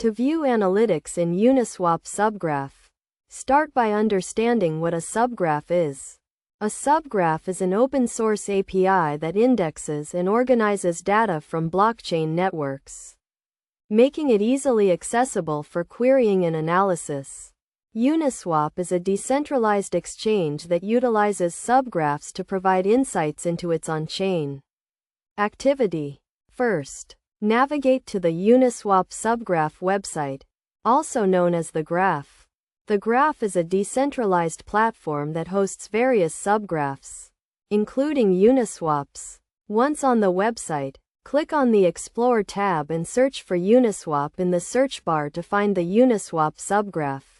To view analytics in Uniswap Subgraph, start by understanding what a subgraph is. A subgraph is an open-source API that indexes and organizes data from blockchain networks, making it easily accessible for querying and analysis. Uniswap is a decentralized exchange that utilizes subgraphs to provide insights into its on-chain activity. First, navigate to the Uniswap Subgraph website, also known as the Graph. The Graph is a decentralized platform that hosts various subgraphs, including Uniswaps. Once on the website, click on the Explore tab and search for Uniswap in the search bar to find the Uniswap subgraph.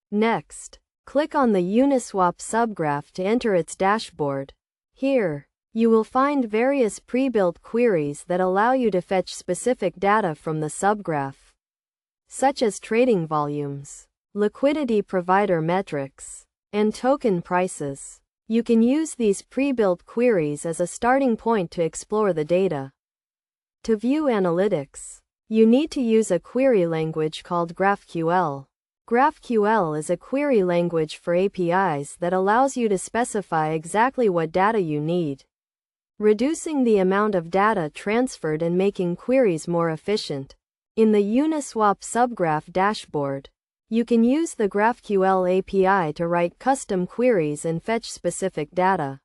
Next, click on the Uniswap subgraph to enter its dashboard. Here, you will find various pre-built queries that allow you to fetch specific data from the subgraph, such as trading volumes, liquidity provider metrics, and token prices. You can use these pre-built queries as a starting point to explore the data. To view analytics, you need to use a query language called GraphQL. GraphQL is a query language for APIs that allows you to specify exactly what data you need, reducing the amount of data transferred and making queries more efficient. In the Uniswap Subgraph dashboard, you can use the GraphQL API to write custom queries and fetch specific data.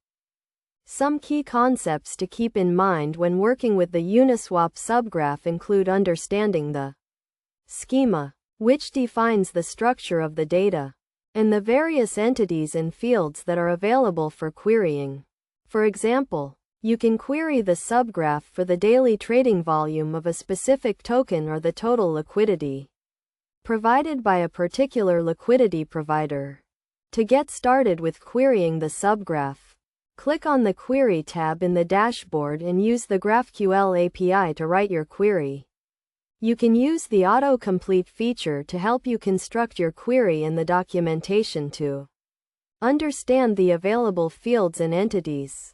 Some key concepts to keep in mind when working with the Uniswap subgraph include understanding the schema, which defines the structure of the data, and the various entities and fields that are available for querying. For example, you can query the subgraph for the daily trading volume of a specific token or the total liquidity provided by a particular liquidity provider. To get started with querying the subgraph, click on the Query tab in the dashboard and use the GraphQL API to write your query. You can use the autocomplete feature to help you construct your query and the documentation to understand the available fields and entities.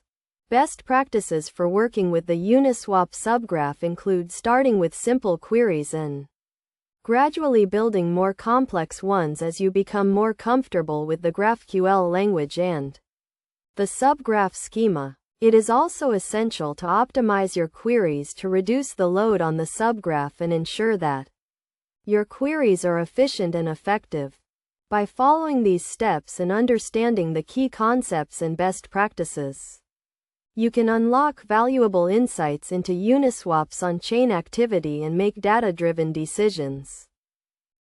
Best practices for working with the Uniswap subgraph include starting with simple queries and gradually building more complex ones as you become more comfortable with the GraphQL language and the subgraph schema. It is also essential to optimize your queries to reduce the load on the subgraph and ensure that your queries are efficient and effective. By following these steps and understanding the key concepts and best practices, you can unlock valuable insights into Uniswap's on-chain activity and make data-driven decisions.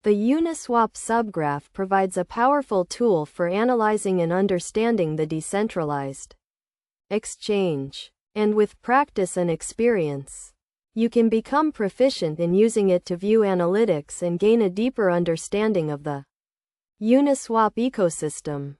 The Uniswap subgraph provides a powerful tool for analyzing and understanding the decentralized exchange, and with practice and experience, you can become proficient in using it to view analytics and gain a deeper understanding of the Uniswap ecosystem.